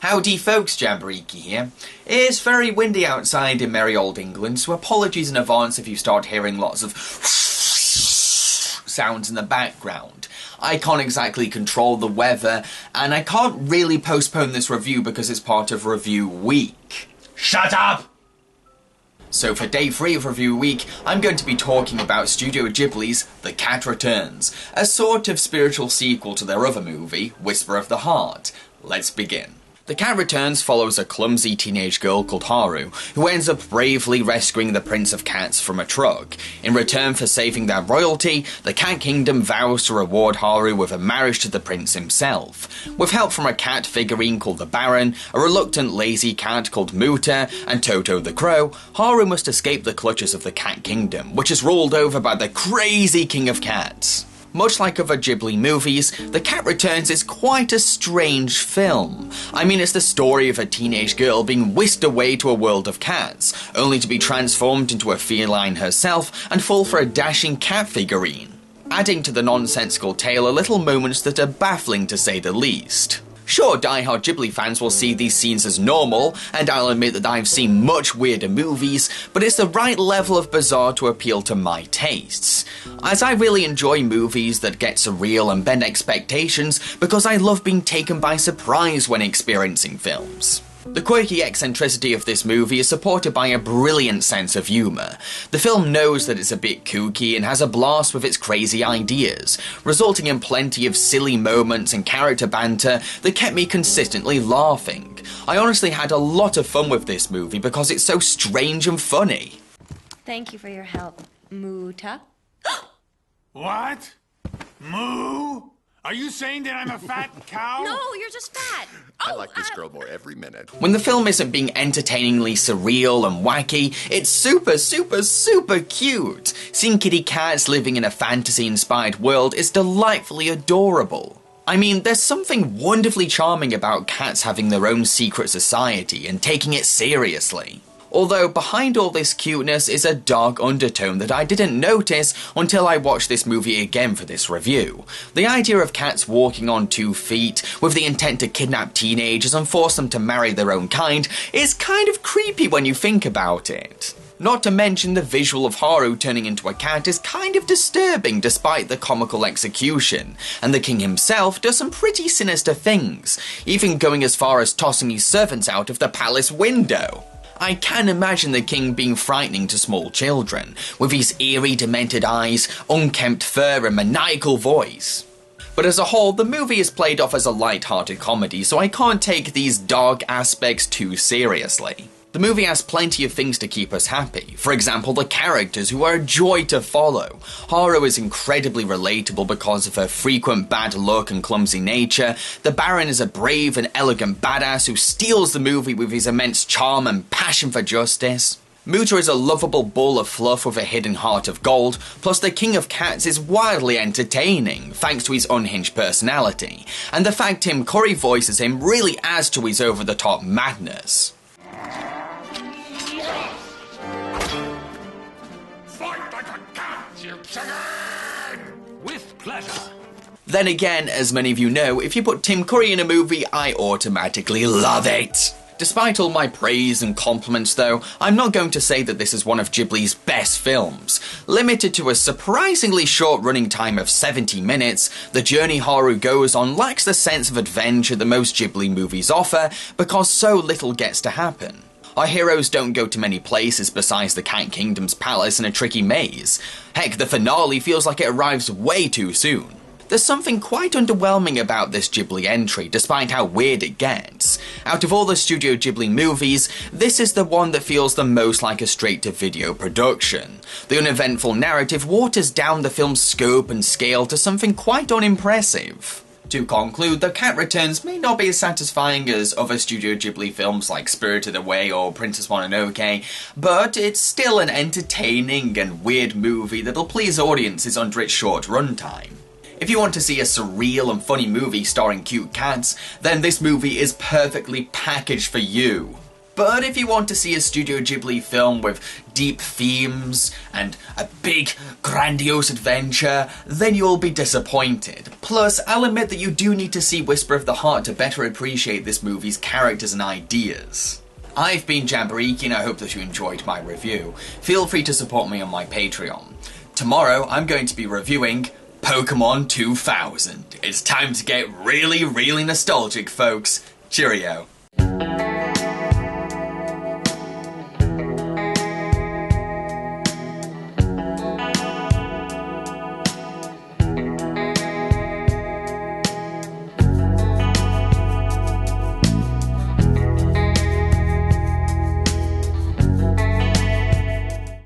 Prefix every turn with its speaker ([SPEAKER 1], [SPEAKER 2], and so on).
[SPEAKER 1] Howdy folks, Jamboree here. It's very windy outside in merry old England, so apologies in advance if you start hearing lots of sounds in the background. I can't exactly control the weather, and I can't really postpone this review because it's part of review week. Shut up! So for day 3 of Review Week, I'm going to be talking about Studio Ghibli's The Cat Returns, a sort of spiritual sequel to their other movie, Whisper of the Heart. Let's begin. The Cat Returns follows a clumsy teenage girl called Haru, who ends up bravely rescuing the Prince of Cats from a truck. In return for saving their royalty, the Cat Kingdom vows to reward Haru with a marriage to the prince himself. With help from a cat figurine called the Baron, a reluctant lazy cat called Muta, and Toto the Crow, Haru must escape the clutches of the Cat Kingdom, which is ruled over by the crazy King of Cats. Much like other Ghibli movies, The Cat Returns is quite a strange film. I mean, it's the story of a teenage girl being whisked away to a world of cats, only to be transformed into a feline herself and fall for a dashing cat figurine, adding to the nonsensical tale a little moments that are baffling to say the least. Sure, die-hard Ghibli fans will see these scenes as normal, and I'll admit that I've seen much weirder movies, but it's the right level of bizarre to appeal to my tastes, as I really enjoy movies that get surreal and bend expectations because I love being taken by surprise when experiencing films. The quirky eccentricity of this movie is supported by a brilliant sense of humour. The film knows that it's a bit kooky and has a blast with its crazy ideas, resulting in plenty of silly moments and character banter that kept me consistently laughing. I honestly had a lot of fun with this movie because it's so strange and funny.
[SPEAKER 2] Thank you for your help, Muta.
[SPEAKER 3] What? Moo? Are you saying that I'm a fat cow?
[SPEAKER 2] No, you're just fat.
[SPEAKER 4] I like this girl more every minute.
[SPEAKER 1] When the film isn't being entertainingly surreal and wacky, it's super cute. Seeing kitty cats living in a fantasy-inspired world is delightfully adorable. I mean, there's something wonderfully charming about cats having their own secret society and taking it seriously. Although behind all this cuteness is a dark undertone that I didn't notice until I watched this movie again for this review. The idea of cats walking on 2 feet with the intent to kidnap teenagers and force them to marry their own kind is kind of creepy when you think about it. Not to mention the visual of Haru turning into a cat is kind of disturbing despite the comical execution, and the king himself does some pretty sinister things, even going as far as tossing his servants out of the palace window. I can imagine the king being frightening to small children, with his eerie, demented eyes, unkempt fur and maniacal voice. But as a whole, the movie is played off as a light-hearted comedy, so I can't take these dark aspects too seriously. The movie has plenty of things to keep us happy. For example, the characters, who are a joy to follow. Haru is incredibly relatable because of her frequent bad luck and clumsy nature. The Baron is a brave and elegant badass who steals the movie with his immense charm and passion for justice. Muta is a lovable ball of fluff with a hidden heart of gold, plus the King of Cats is wildly entertaining, thanks to his unhinged personality. And the fact Tim Curry voices him really adds to his over-the-top madness.
[SPEAKER 3] With pleasure.
[SPEAKER 1] Then again, as many of you know, if you put Tim Curry in a movie, I automatically love it. Despite all my praise and compliments though, I'm not going to say that this is one of Ghibli's best films. Limited to a surprisingly short running time of 70 minutes, the journey Haru goes on lacks the sense of adventure that most Ghibli movies offer because so little gets to happen. Our heroes don't go to many places besides the Cat Kingdom's palace and a tricky maze. Heck, the finale feels like it arrives way too soon. There's something quite underwhelming about this Ghibli entry, despite how weird it gets. Out of all the Studio Ghibli movies, this is the one that feels the most like a straight-to-video production. The uneventful narrative waters down the film's scope and scale to something quite unimpressive. To conclude, The Cat Returns may not be as satisfying as other Studio Ghibli films like Spirited Away or Princess Mononoke, but it's still an entertaining and weird movie that'll please audiences under its short runtime. If you want to see a surreal and funny movie starring cute cats, then this movie is perfectly packaged for you. But if you want to see a Studio Ghibli film with deep themes and a big, grandiose adventure, then you'll be disappointed. Plus, I'll admit that you do need to see Whisper of the Heart to better appreciate this movie's characters and ideas. I've been Jamboree, and I hope that you enjoyed my review. Feel free to support me on my Patreon. Tomorrow, I'm going to be reviewing Pokemon 2000. It's time to get really, really nostalgic, folks. Cheerio.